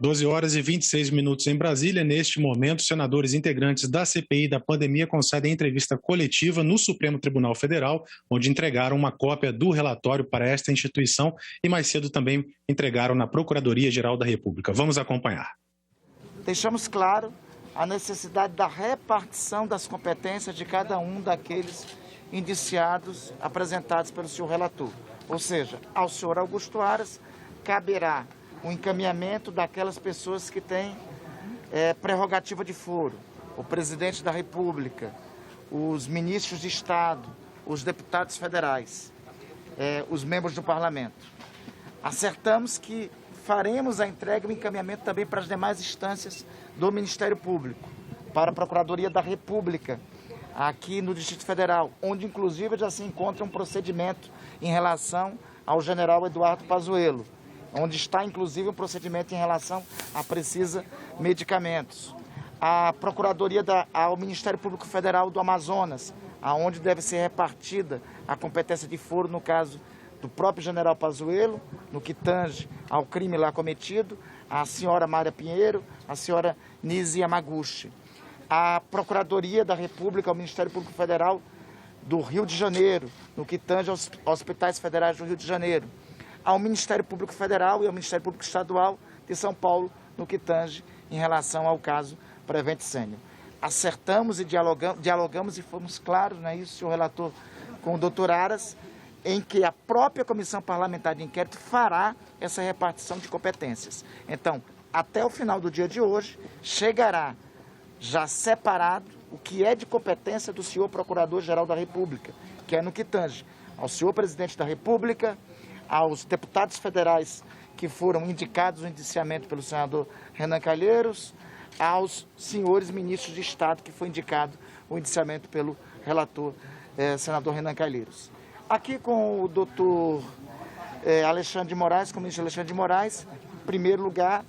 12 horas e 26 minutos em Brasília. Neste momento, senadores integrantes da CPI da pandemia concedem entrevista coletiva no Supremo Tribunal Federal, onde entregaram uma cópia do relatório para esta instituição e mais cedo também entregaram na Procuradoria-Geral da República. Vamos acompanhar. Deixamos claro a necessidade da repartição das competências de cada um daqueles indiciados apresentados pelo senhor relator. Ou seja, ao senhor Augusto Aras caberá o encaminhamento daquelas pessoas que têm prerrogativa de foro, o presidente da República, os ministros de Estado, os deputados federais, os membros do Parlamento. Acertamos que faremos a entrega e o encaminhamento também para as demais instâncias do Ministério Público, para a Procuradoria da República, aqui no Distrito Federal, onde inclusive já se encontra um procedimento em relação ao general Eduardo Pazuello, onde está inclusive um procedimento em relação a Precisa Medicamentos. A Procuradoria ao Ministério Público Federal do Amazonas, aonde deve ser repartida a competência de foro no caso do próprio general Pazuello, no que tange ao crime lá cometido, a senhora Mária Pinheiro, a senhora Nise Yamaguchi. A Procuradoria da República, ao Ministério Público Federal do Rio de Janeiro, no que tange aos hospitais federais do Rio de Janeiro, ao Ministério Público Federal e ao Ministério Público Estadual de São Paulo, no que tange em relação ao caso Prevent Senior. Acertamos e dialogamos e fomos claros, não é isso, senhor relator, com o doutor Aras, em que a própria Comissão Parlamentar de Inquérito fará essa repartição de competências. Então, até o final do dia de hoje, chegará já separado o que é de competência do senhor Procurador-Geral da República, que é no que tange ao senhor Presidente da República, aos deputados federais que foram indicados no indiciamento pelo senador Renan Calheiros, aos senhores ministros de Estado que foi indicado o indiciamento pelo relator senador Renan Calheiros. Aqui com o doutor Alexandre de Moraes, com o ministro Alexandre de Moraes, em primeiro lugar,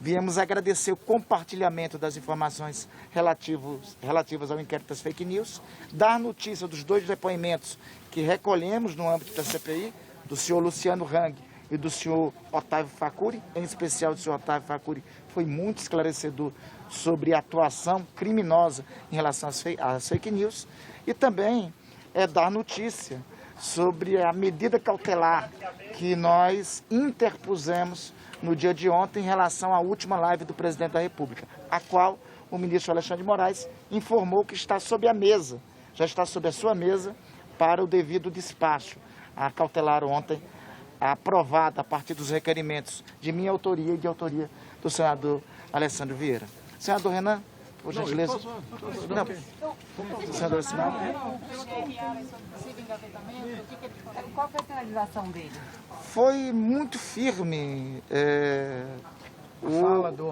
viemos agradecer o compartilhamento das informações relativas ao inquérito das fake news, dar notícia dos 2 depoimentos que recolhemos no âmbito da CPI, do senhor Luciano Hang e do senhor Otávio Facuri, em especial do senhor Otávio Facuri, foi muito esclarecedor sobre a atuação criminosa em relação às fake news, e também dar notícia sobre a medida cautelar que nós interpusemos no dia de ontem em relação à última live do presidente da República, a qual o ministro Alexandre de Moraes informou que está sob a mesa, já está sob a sua mesa para o devido despacho. A cautelar ontem, aprovada a partir dos requerimentos de minha autoria e de autoria do senador Alessandro Vieira. Senador Renan, por gentileza. Senador Simão. Qual foi a finalização dele? Foi muito firme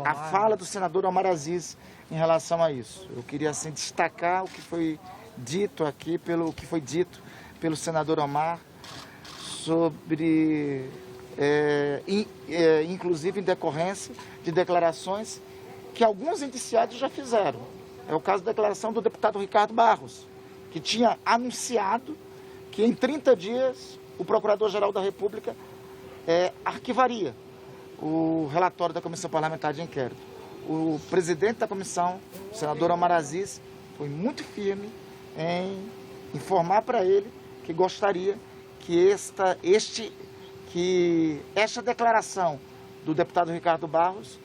a fala do senador Omar Aziz em relação a isso. Eu queria assim, destacar o que foi dito aqui, pelo senador Omar, sobre, inclusive em decorrência de declarações que alguns indiciados já fizeram. É o caso da declaração do deputado Ricardo Barros, que tinha anunciado que em 30 dias o Procurador-Geral da República arquivaria o relatório da Comissão Parlamentar de Inquérito. O presidente da comissão, o senador Omar Aziz, foi muito firme em informar para ele que gostaria que esta declaração do deputado Ricardo Barros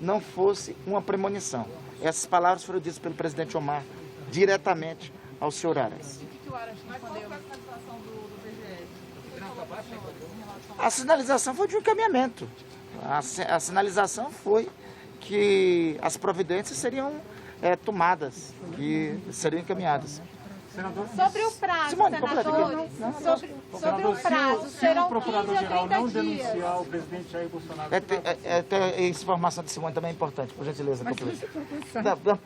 não fosse uma premonição. Essas palavras foram ditas pelo presidente Omar diretamente ao senhor Aras. O que o Aras respondeu? Qual foi a satisfação do PGR? A sinalização foi de um encaminhamento. A sinalização foi que as providências seriam tomadas, que seriam encaminhadas. Senador, sobre o prazo, Simone, senadores, sobre o prazo, se serão o Procurador-Geral 15 a não 30 dias. denunciar o presidente Jair Bolsonaro... Essa informação de Simone também é importante, por gentileza.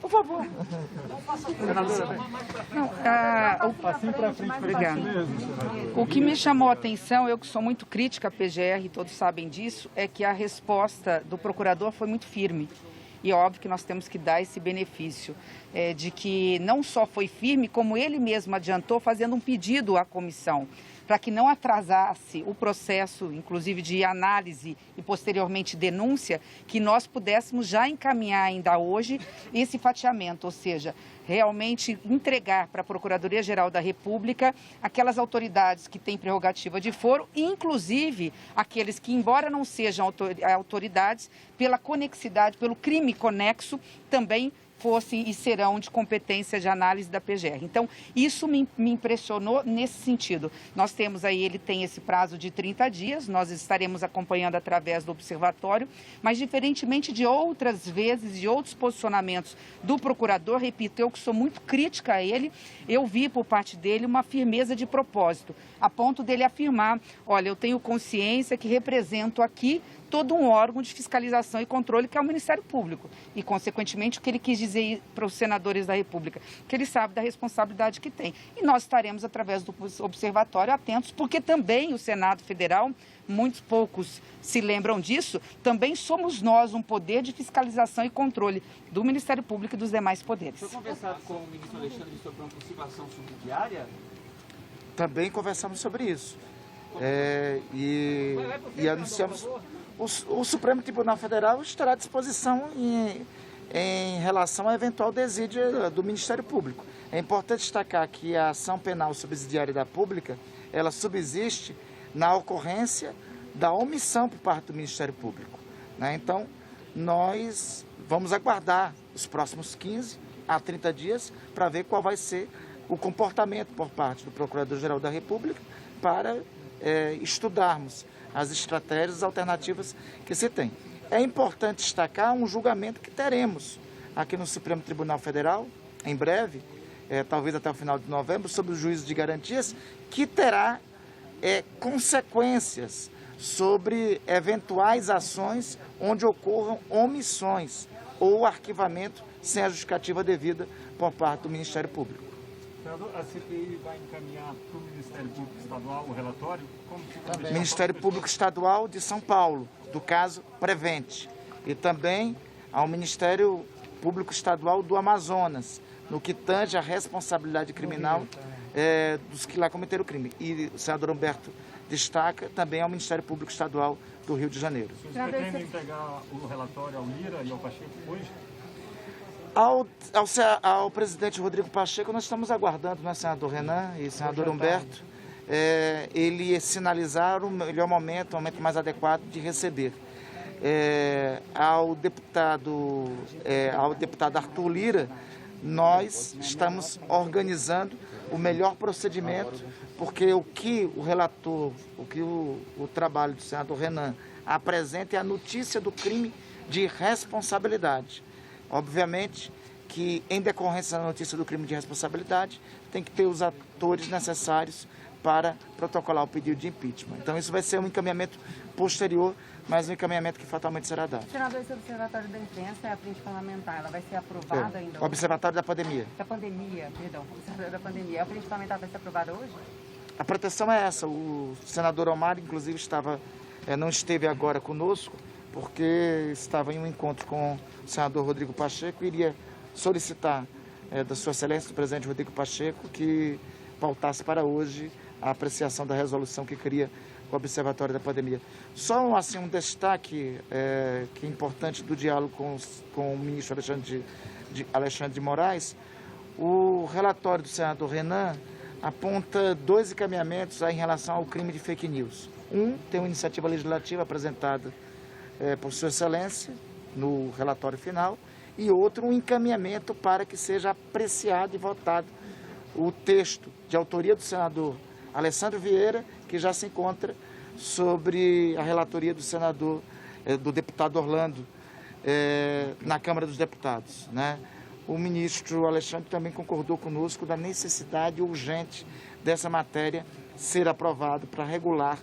Por favor. Senadora, assim para frente, Obrigada. mesmo, senador. O que me chamou a atenção, eu que sou muito crítica à PGR, todos sabem disso, é que a resposta do procurador foi muito firme. E é óbvio que nós temos que dar esse benefício de que não só foi firme, como ele mesmo adiantou, fazendo um pedido à comissão, para que não atrasasse o processo, inclusive de análise e posteriormente denúncia, que nós pudéssemos já encaminhar ainda hoje esse fatiamento, ou seja, realmente entregar para a Procuradoria-Geral da República aquelas autoridades que têm prerrogativa de foro, inclusive aqueles que, embora não sejam autoridades, pela conexidade, pelo crime conexo, também fossem e serão de competência de análise da PGR. Então, isso me impressionou nesse sentido. Nós temos aí, ele tem esse prazo de 30 dias, nós estaremos acompanhando através do observatório, mas diferentemente de outras vezes, de outros posicionamentos do procurador, repito, eu que sou muito crítica a ele, eu vi por parte dele uma firmeza de propósito, a ponto dele afirmar, olha, eu tenho consciência que represento aqui todo um órgão de fiscalização e controle que é o Ministério Público. E, consequentemente, o que ele quis dizer para os senadores da República, que ele sabe da responsabilidade que tem. E nós estaremos, através do observatório, atentos, porque também o Senado Federal, muitos poucos se lembram disso, também somos nós um poder de fiscalização e controle do Ministério Público e dos demais poderes. Foi conversado com o ministro Alexandre sobre uma possível ação subsidiária? Também conversamos sobre isso. E anunciamos... O Supremo Tribunal Federal estará à disposição em relação à eventual desídia do Ministério Público. É importante destacar que a ação penal subsidiária da Pública, ela subsiste na ocorrência da omissão por parte do Ministério Público, né? Então, nós vamos aguardar os próximos 15 a 30 dias para ver qual vai ser o comportamento por parte do Procurador-Geral da República para estudarmos as estratégias alternativas que se tem. É importante destacar um julgamento que teremos aqui no Supremo Tribunal Federal, em breve, talvez até o final de novembro, sobre o juízo de garantias, que terá consequências sobre eventuais ações onde ocorram omissões ou arquivamento sem a justificativa devida por parte do Ministério Público. Senador, a CPI vai encaminhar para o Ministério Público Estadual o relatório? Ministério Público Estadual de São Paulo, do caso Prevent, e também ao Ministério Público Estadual do Amazonas, no que tange a responsabilidade criminal dos que lá cometeram o crime. E o senador Humberto destaca também ao Ministério Público Estadual do Rio de Janeiro. Vocês pretendem entregar o relatório ao Lira e ao Pacheco hoje? Ao presidente Rodrigo Pacheco, nós estamos aguardando, né, senador Renan e senador Humberto, ele sinalizar o melhor momento, o momento mais adequado de receber. Ao deputado Arthur Lira, nós estamos organizando o melhor procedimento, porque o que o relator, o trabalho do senador Renan apresenta é a notícia do crime de responsabilidade. Obviamente que, em decorrência da notícia do crime de responsabilidade, tem que ter os atores necessários para protocolar o pedido de impeachment. Então, isso vai ser um encaminhamento posterior, mas um encaminhamento que fatalmente será dado. Senador, esse observatório da imprensa é a frente parlamentar, ela vai ser aprovada ainda? O observatório da pandemia. Da pandemia, perdão, o observatório da pandemia. A frente parlamentar vai ser aprovada hoje? A proteção é essa. O senador Omar, inclusive, não esteve agora conosco, porque estava em um encontro com o senador Rodrigo Pacheco e iria solicitar da Sua Excelência, do presidente Rodrigo Pacheco, que pautasse para hoje a apreciação da resolução que cria o Observatório da Pandemia. Só assim, um destaque que é importante do diálogo com o ministro Alexandre de Moraes. O relatório do senador Renan aponta 2 encaminhamentos em relação ao crime de fake news. Tem uma iniciativa legislativa apresentada por Sua Excelência no relatório final, e outro, um encaminhamento para que seja apreciado e votado o texto de autoria do senador Alessandro Vieira, que já se encontra sobre a relatoria do deputado Orlando, na Câmara dos Deputados, né? O ministro Alexandre também concordou conosco da necessidade urgente dessa matéria ser aprovada para regular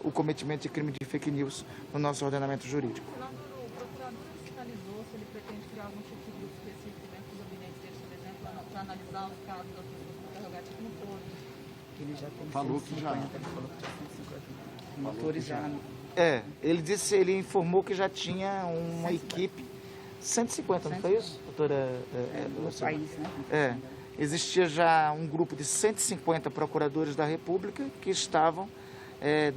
o cometimento de crime de fake news no nosso ordenamento jurídico. O procurador fiscalizou se ele pretende criar algum tipo de grupo específico dentro do gabinete dele, por exemplo, para analisar os casos das pessoas com prerrogativa no todo. Ele já tem Falou que já. motores já. Ele informou que já tinha uma equipe 150, não foi isso, doutora? No país, né? Existia já um grupo de 150 procuradores da República que estavam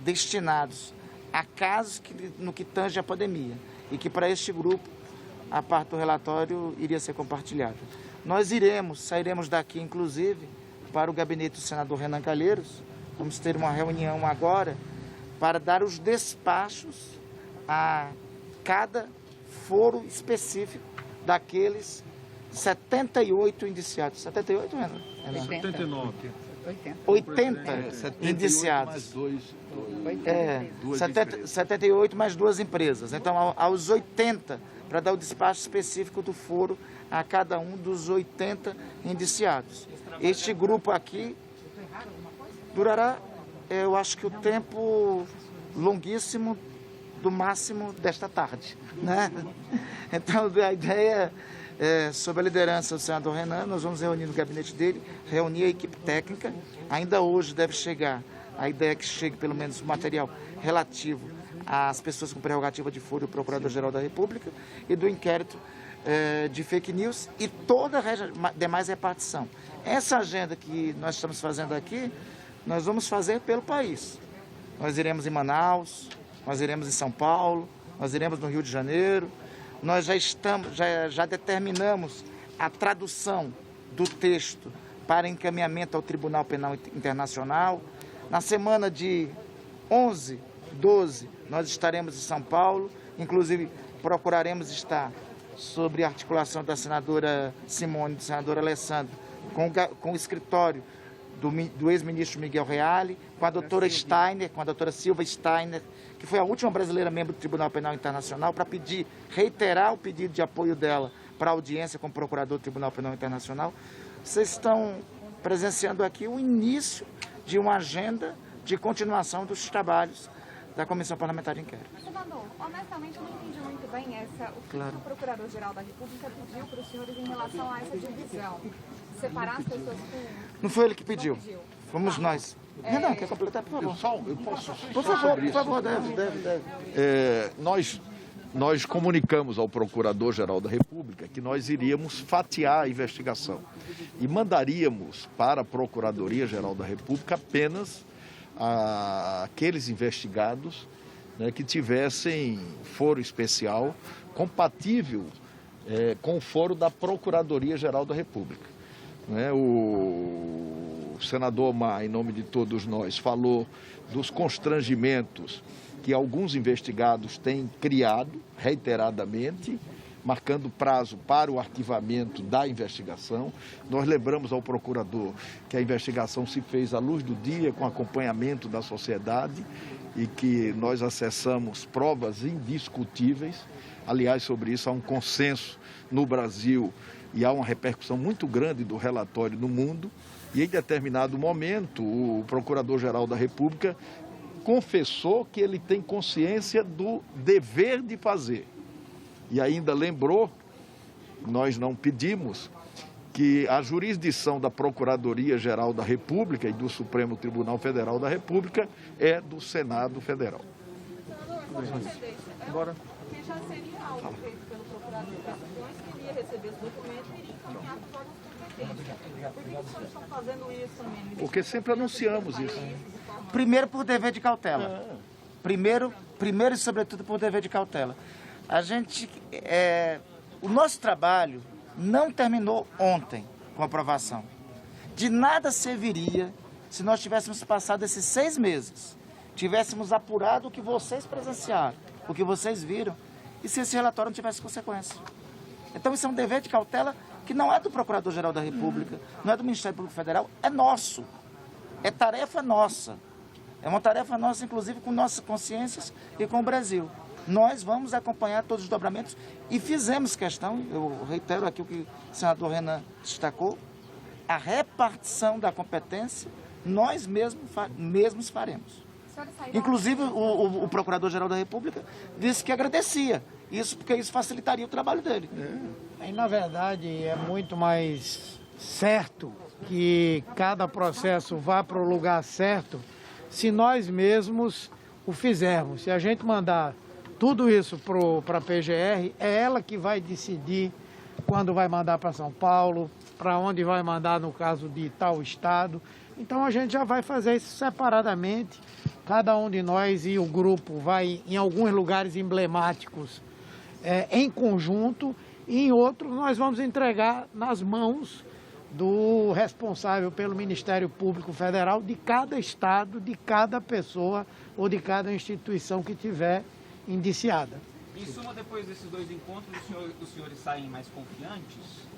destinados a casos no que tange a pandemia e que para este grupo a parte do relatório iria ser compartilhada. Nós sairemos daqui inclusive para o gabinete do senador Renan Calheiros, vamos ter uma reunião agora para dar os despachos a cada foro específico daqueles 78 indiciados. 78, Renan? 79. 80 indiciados. 78 mais 2 empresas. Então, aos 80, para dar o despacho específico do foro a cada um dos 80 indiciados. Este grupo aqui durará, eu acho que o tempo longuíssimo do máximo desta tarde, né? Então, a ideia sob a liderança do senador Renan, nós vamos reunir no gabinete dele, reunir a equipe técnica. Ainda hoje deve chegar, a ideia é que chegue pelo menos o material relativo às pessoas com prerrogativa de foro e o Procurador-Geral da República e do inquérito de fake news e toda a demais repartição. Essa agenda que nós estamos fazendo aqui, nós vamos fazer pelo país. Nós iremos em Manaus, nós iremos em São Paulo, nós iremos no Rio de Janeiro. Nós já determinamos a tradução do texto para encaminhamento ao Tribunal Penal Internacional. Na semana de 11, 12, nós estaremos em São Paulo, inclusive procuraremos estar sobre a articulação da senadora Simone e do senador Alessandro, com o escritório do ex-ministro Miguel Reale, com a doutora Steiner, com a doutora Silva Steiner, que foi a última brasileira membro do Tribunal Penal Internacional, para reiterar o pedido de apoio dela para a audiência com o procurador do Tribunal Penal Internacional. Vocês estão presenciando aqui o início de uma agenda de continuação dos trabalhos da Comissão Parlamentar de Inquérito. Senador, honestamente eu não entendi muito bem o que o Procurador-Geral da República pediu para os senhores em relação a essa divisão. Separar as pessoas por... Não foi ele que pediu, fomos nós. Renan, quer completar, por favor? Eu posso por favor, deve. Nós comunicamos ao Procurador-Geral da República que nós iríamos fatiar a investigação e mandaríamos para a Procuradoria-Geral da República apenas aqueles investigados, né, que tivessem foro especial compatível com o foro da Procuradoria-Geral da República. Né? O senador Mar, em nome de todos nós, falou dos constrangimentos que alguns investigados têm criado reiteradamente, marcando prazo para o arquivamento da investigação. Nós lembramos ao procurador que a investigação se fez à luz do dia, com acompanhamento da sociedade, e que nós acessamos provas indiscutíveis. Aliás, sobre isso há um consenso no Brasil e há uma repercussão muito grande do relatório no mundo. E em determinado momento, o Procurador-Geral da República confessou que ele tem consciência do dever de fazer. E ainda lembrou, nós não pedimos, que a jurisdição da Procuradoria-Geral da República e do Supremo Tribunal Federal da República é do Senado Federal. Agora. Porque já seria algo feito pelo procurador de Cações, que iria receber esse documento e iria encaminhar para os órgãos competentes. Por que os senhores estão fazendo isso mesmo? Porque sempre anunciamos isso. Primeiro por dever de cautela. Primeiro e sobretudo por dever de cautela. O nosso trabalho não terminou ontem com a aprovação. De nada serviria se nós tivéssemos passado esses 6 meses, tivéssemos apurado o que vocês presenciaram, o que vocês viram, e se esse relatório não tivesse consequência. Então isso é um dever de cautela que não é do Procurador-Geral da República, não é do Ministério Público Federal, é nosso. É tarefa nossa. É uma tarefa nossa, inclusive, com nossas consciências e com o Brasil. Nós vamos acompanhar todos os dobramentos e fizemos questão, eu reitero aqui o que o senador Renan destacou, a repartição da competência nós mesmos faremos. Inclusive, o Procurador-Geral da República disse que agradecia isso, porque isso facilitaria o trabalho dele. E, na verdade, é muito mais certo que cada processo vá para o lugar certo se nós mesmos o fizermos. Se a gente mandar tudo isso para a PGR, é ela que vai decidir quando vai mandar para São Paulo, para onde vai mandar no caso de tal estado. Então a gente já vai fazer isso separadamente, cada um de nós e o grupo vai em alguns lugares emblemáticos em conjunto, e em outros nós vamos entregar nas mãos do responsável pelo Ministério Público Federal de cada estado, de cada pessoa ou de cada instituição que tiver indiciada. Em suma, depois desses 2 encontros, os senhores saem mais confiantes?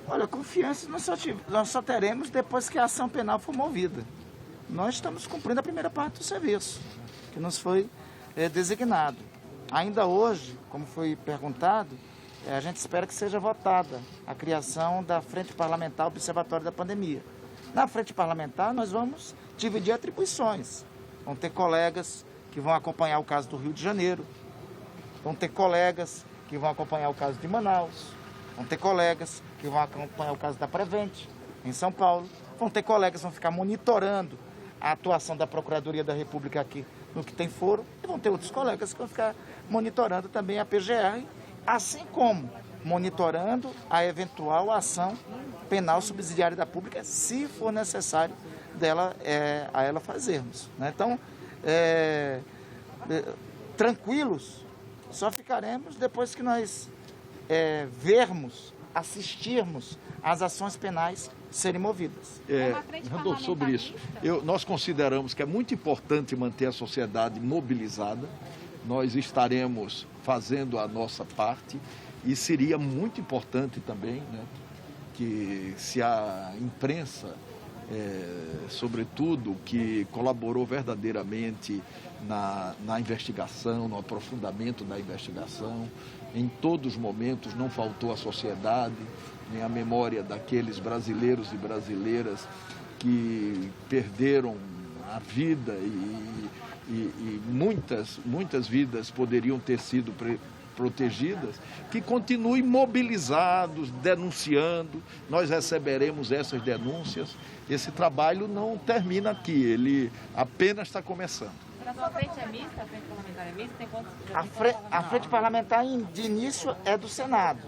Olha, confiança nós só teremos depois que a ação penal for movida. Nós estamos cumprindo a primeira parte do serviço, que nos foi designado. Ainda hoje, como foi perguntado, a gente espera que seja votada a criação da Frente Parlamentar Observatório da Pandemia. Na Frente Parlamentar, nós vamos dividir atribuições. Vão ter colegas que vão acompanhar o caso do Rio de Janeiro, vão ter colegas que vão acompanhar o caso de Manaus, vão ter colegas que vão acompanhar o caso da Prevent, em São Paulo, vão ter colegas que vão ficar monitorando a atuação da Procuradoria da República aqui no que tem foro, e vão ter outros colegas que vão ficar monitorando também a PGR, assim como monitorando a eventual ação penal subsidiária da pública, se for necessário a ela fazermos, né? Então, tranquilos, só ficaremos depois que nós vermos, assistirmos às ações penais serem movidas. Randolfo, sobre isso, nós consideramos que é muito importante manter a sociedade mobilizada. Nós estaremos fazendo a nossa parte e seria muito importante também, né, que se a imprensa, sobretudo, que colaborou verdadeiramente na investigação, no aprofundamento da investigação, em todos os momentos não faltou à sociedade, nem a memória daqueles brasileiros e brasileiras que perderam a vida e muitas vidas poderiam ter sido protegidas, que continuem mobilizados, denunciando. Nós receberemos essas denúncias. Esse trabalho não termina aqui, ele apenas está começando. A sua frente é mista? A frente parlamentar é mista? Tem quantos? A frente parlamentar de início é do Senado.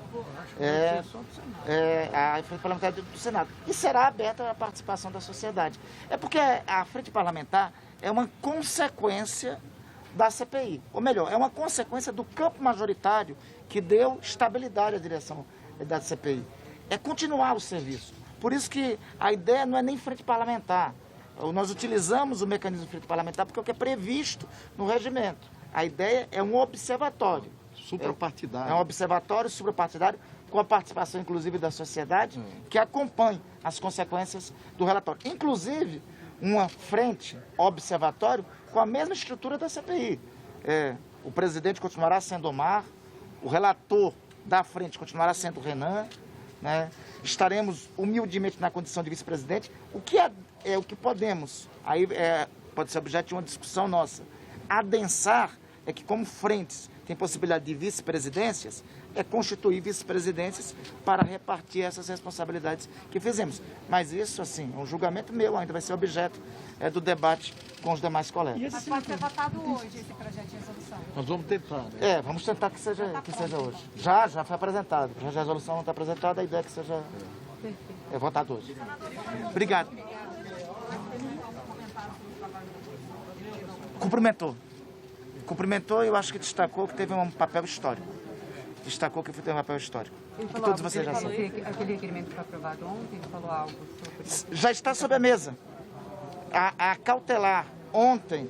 A frente parlamentar é do Senado. E será aberta a participação da sociedade. É porque a frente parlamentar é uma consequência da CPI. Ou melhor, é uma consequência do campo majoritário que deu estabilidade à direção da CPI. É continuar o serviço. Por isso que a ideia não é nem frente parlamentar. Nós utilizamos o mecanismo de frente parlamentar porque é o que é previsto no regimento. A ideia é um observatório. Suprapartidário. É um observatório suprapartidário com a participação, inclusive, da sociedade, que acompanhe as consequências do relatório. Inclusive, uma frente observatório com a mesma estrutura da CPI. O presidente continuará sendo Omar, o relator da frente continuará sendo Renan, né? Estaremos humildemente na condição de vice-presidente. O que podemos, aí pode ser objeto de uma discussão nossa, adensar é que, como frentes tem possibilidade de vice-presidências, constituir vice-presidências para repartir essas responsabilidades que fizemos. Mas isso, assim, é um julgamento meu, ainda vai ser objeto do debate com os demais colegas. Mas pode ser votado hoje esse projeto de resolução? Nós vamos tentar, né? Vamos tentar que seja hoje. Já foi apresentado. A resolução não está apresentada, a ideia é que seja votado hoje. Obrigado. Cumprimentou e eu acho que destacou que teve um papel histórico. Teve um papel histórico. Que todos vocês já sabem. Aquele requerimento que foi aprovado ontem, ele falou algo sobre... Já está sobre a mesa. A cautelar ontem,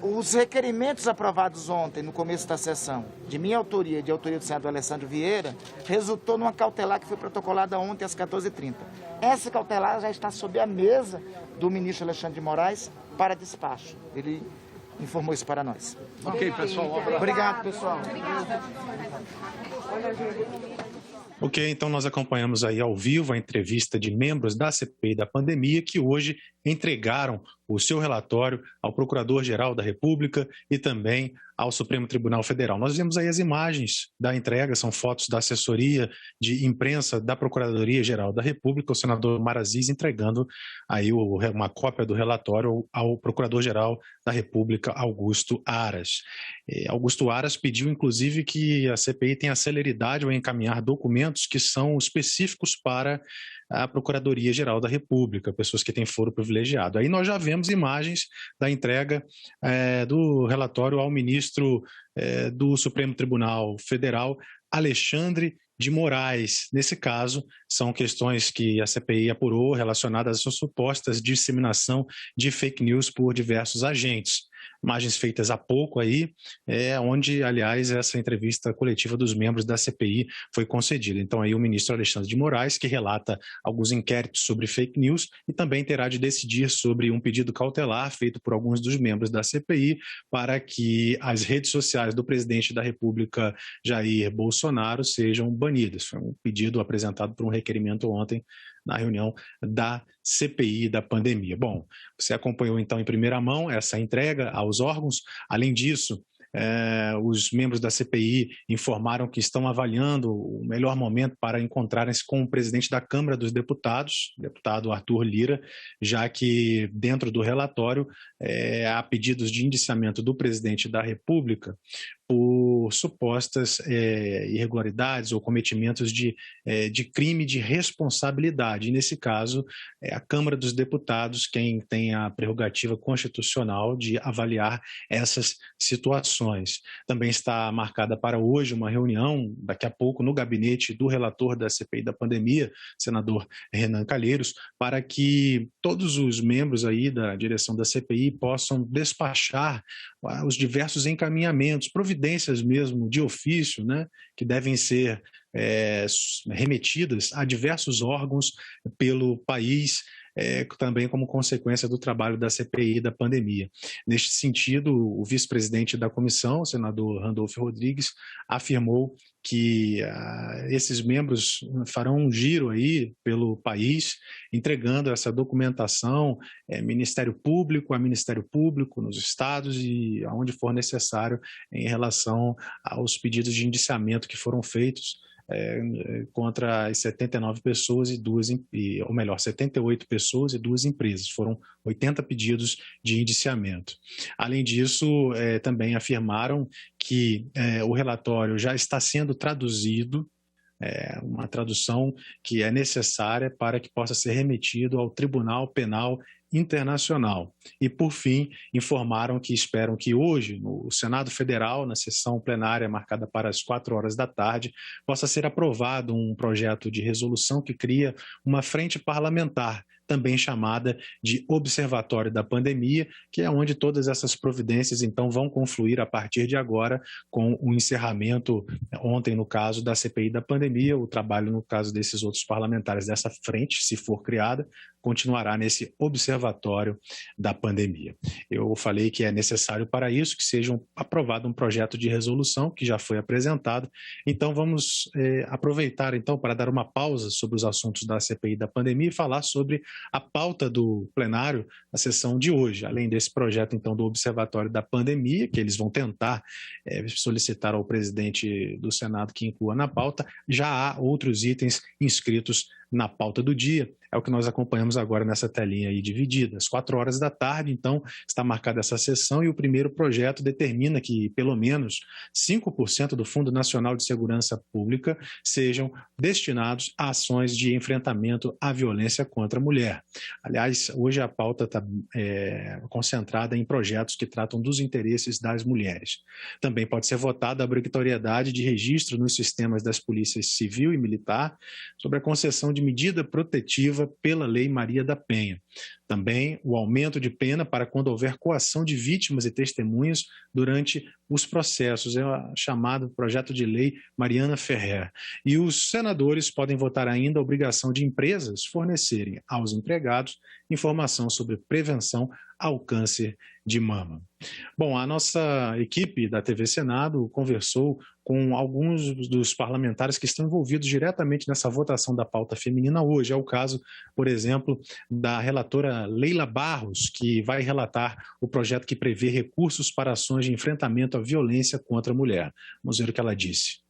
os requerimentos aprovados ontem, no começo da sessão, de minha autoria e de autoria do senador Alessandro Vieira, resultou numa cautelar que foi protocolada ontem às 14h30. Essa cautelar já está sob a mesa do ministro Alexandre de Moraes para despacho. Ele informou isso para nós. Ok, pessoal. Um abraço. Obrigado, pessoal. Ok, então nós acompanhamos aí ao vivo a entrevista de membros da CPI da pandemia que hoje entregaram o seu relatório ao Procurador-Geral da República e também ao Supremo Tribunal Federal. Nós vemos aí as imagens da entrega, são fotos da assessoria de imprensa da Procuradoria-Geral da República, o senador Omar Aziz entregando aí uma cópia do relatório ao Procurador-Geral da República, Augusto Aras. Augusto Aras pediu, inclusive, que a CPI tenha celeridade ao encaminhar documentos que são específicos para a Procuradoria-Geral da República, pessoas que têm foro privilegiado. Aí nós já vemos imagens da entrega do relatório ao ministro do Supremo Tribunal Federal, Alexandre de Moraes. Nesse caso, são questões que a CPI apurou relacionadas às supostas disseminação de fake news por diversos agentes. Imagens feitas há pouco aí, onde, aliás, essa entrevista coletiva dos membros da CPI foi concedida. Então, aí o ministro Alexandre de Moraes, que relata alguns inquéritos sobre fake news e também terá de decidir sobre um pedido cautelar feito por alguns dos membros da CPI para que as redes sociais do presidente da República, Jair Bolsonaro, sejam banidas. Foi um pedido apresentado por um requerimento ontem na reunião da CPI da pandemia. Bom, você acompanhou então em primeira mão essa entrega aos órgãos. Além disso, os membros da CPI informaram que estão avaliando o melhor momento para encontrarem-se com o presidente da Câmara dos Deputados, deputado Arthur Lira, já que dentro do relatório há pedidos de indiciamento do presidente da República por supostas irregularidades ou cometimentos de crime de responsabilidade. E, nesse caso, é a Câmara dos Deputados quem tem a prerrogativa constitucional de avaliar essas situações. Também está marcada para hoje uma reunião, daqui a pouco, no gabinete do relator da CPI da pandemia, senador Renan Calheiros, para que todos os membros aí da direção da CPI possam despachar os diversos encaminhamentos, providências mesmo de ofício, né, que devem ser remetidas a diversos órgãos pelo país, também como consequência do trabalho da CPI da pandemia. Neste sentido, o vice-presidente da comissão, o senador Randolfo Rodrigues, afirmou que esses membros farão um giro aí pelo país, entregando essa documentação Ministério Público a Ministério Público nos estados e aonde for necessário em relação aos pedidos de indiciamento que foram feitos contra as 79 pessoas ou melhor, 78 pessoas e 2 empresas. Foram 80 pedidos de indiciamento. Além disso, também afirmaram que o relatório já está sendo traduzido, uma tradução que é necessária para que possa ser remetido ao Tribunal Penal Internacional. E, por fim, informaram que esperam que hoje, no Senado Federal, na sessão plenária marcada para as 16h, possa ser aprovado um projeto de resolução que cria uma frente parlamentar, também chamada de Observatório da Pandemia, que é onde todas essas providências, então, vão confluir a partir de agora com o encerramento, ontem, no caso da CPI da pandemia, o trabalho, no caso desses outros parlamentares dessa frente, se for criada, continuará nesse Observatório da Pandemia. Eu falei que é necessário para isso que seja aprovado um projeto de resolução que já foi apresentado. Então vamos aproveitar então para dar uma pausa sobre os assuntos da CPI da pandemia e falar sobre a pauta do plenário na sessão de hoje. Além desse projeto então do Observatório da Pandemia, que eles vão tentar solicitar ao presidente do Senado que inclua na pauta, já há outros itens inscritos na pauta do dia. É o que nós acompanhamos agora nessa telinha aí dividida. Às 16h, então, está marcada essa sessão e o primeiro projeto determina que pelo menos 5% do Fundo Nacional de Segurança Pública sejam destinados a ações de enfrentamento à violência contra a mulher. Aliás, hoje a pauta está concentrada em projetos que tratam dos interesses das mulheres. Também pode ser votada a obrigatoriedade de registro nos sistemas das polícias civil e militar sobre a concessão de medida protetiva pela Lei Maria da Penha. Também o aumento de pena para quando houver coação de vítimas e testemunhas durante os processos, é o chamado projeto de lei Mariana Ferrer. E os senadores podem votar ainda a obrigação de empresas fornecerem aos empregados informação sobre prevenção ao câncer de mama. Bom, a nossa equipe da TV Senado conversou com alguns dos parlamentares que estão envolvidos diretamente nessa votação da pauta feminina hoje. É o caso, por exemplo, da relatora Leila Barros, que vai relatar o projeto que prevê recursos para ações de enfrentamento à violência contra a mulher. Vamos ver o que ela disse.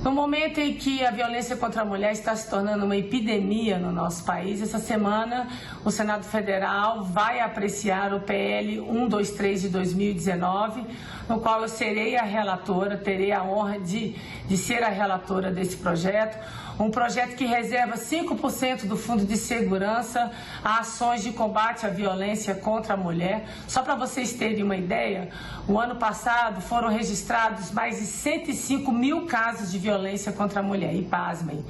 No momento em que a violência contra a mulher está se tornando uma epidemia no nosso país, essa semana o Senado Federal vai apreciar o PL 123 de 2019, no qual eu serei a relatora, terei a honra de ser a relatora desse projeto. Um projeto que reserva 5% do Fundo de Segurança a ações de combate à violência contra a mulher. Só para vocês terem uma ideia, o ano passado foram registrados mais de 105 mil casos de violência contra a mulher. E pasmem,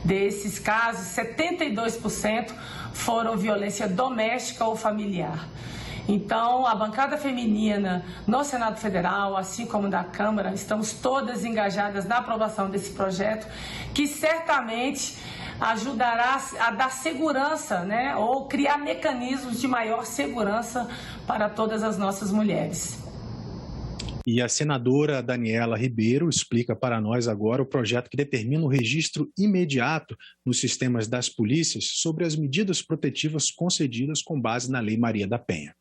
desses casos, 72% foram violência doméstica ou familiar. Então, a bancada feminina no Senado Federal, assim como da Câmara, estamos todas engajadas na aprovação desse projeto, que certamente ajudará a dar segurança, né, ou criar mecanismos de maior segurança para todas as nossas mulheres. E a senadora Daniela Ribeiro explica para nós agora o projeto que determina o registro imediato nos sistemas das polícias sobre as medidas protetivas concedidas com base na Lei Maria da Penha.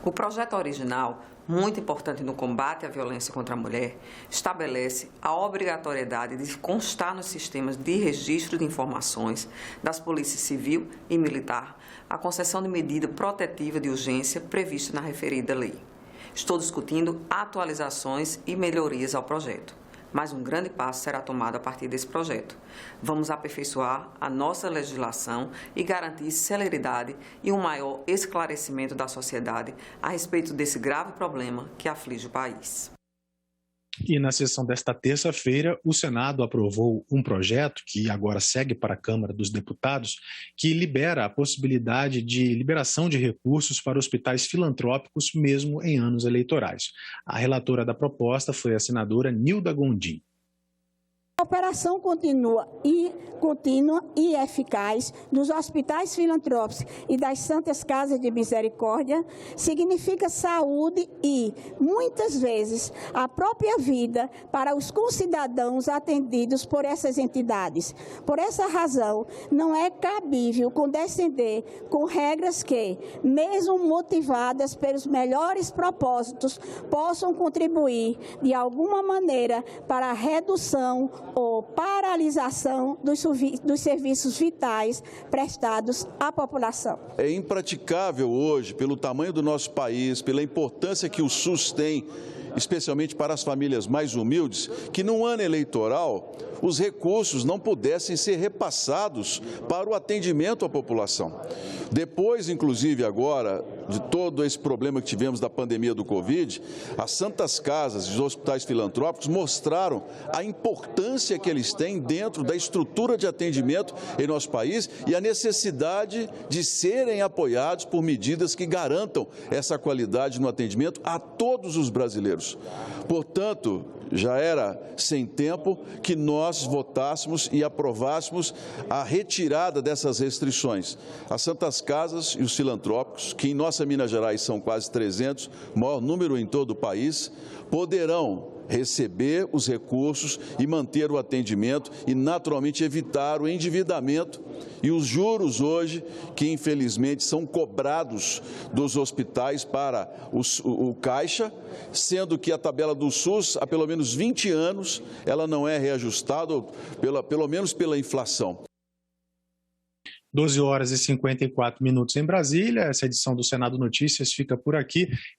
O projeto original, muito importante no combate à violência contra a mulher, estabelece a obrigatoriedade de constar nos sistemas de registro de informações das polícias civil e militar a concessão de medida protetiva de urgência prevista na referida lei. Estou discutindo atualizações e melhorias ao projeto, mas um grande passo será tomado a partir desse projeto. Vamos aperfeiçoar a nossa legislação e garantir celeridade e um maior esclarecimento da sociedade a respeito desse grave problema que aflige o país. E na sessão desta terça-feira, o Senado aprovou um projeto que agora segue para a Câmara dos Deputados, que libera a possibilidade de liberação de recursos para hospitais filantrópicos mesmo em anos eleitorais. A relatora da proposta foi a senadora Nilda Gondim. A operação contínua e eficaz dos hospitais filantrópicos e das Santas Casas de Misericórdia significa saúde e, muitas vezes, a própria vida para os concidadãos atendidos por essas entidades. Por essa razão, não é cabível condescender com regras que, mesmo motivadas pelos melhores propósitos, possam contribuir, de alguma maneira, para a redução ou paralisação dos serviços vitais prestados à população. É impraticável hoje, pelo tamanho do nosso país, pela importância que o SUS tem, especialmente para as famílias mais humildes, que num ano eleitoral os recursos não pudessem ser repassados para o atendimento à população. Depois, inclusive agora, de todo esse problema que tivemos da pandemia do Covid, as Santas Casas e os hospitais filantrópicos mostraram a importância que eles têm dentro da estrutura de atendimento em nosso país e a necessidade de serem apoiados por medidas que garantam essa qualidade no atendimento a todos os brasileiros. Portanto, já era sem tempo que nós votássemos e aprovássemos a retirada dessas restrições. As Santas Casas e os filantrópicos, que em nossa Minas Gerais são quase 300, maior número em todo o país, poderão receber os recursos e manter o atendimento e, naturalmente, evitar o endividamento e os juros hoje que, infelizmente, são cobrados dos hospitais para o Caixa, sendo que a tabela do SUS, há pelo menos 20 anos, ela não é reajustada, pelo menos pela inflação. 12 horas e 54 minutos em Brasília. Essa edição do Senado Notícias fica por aqui.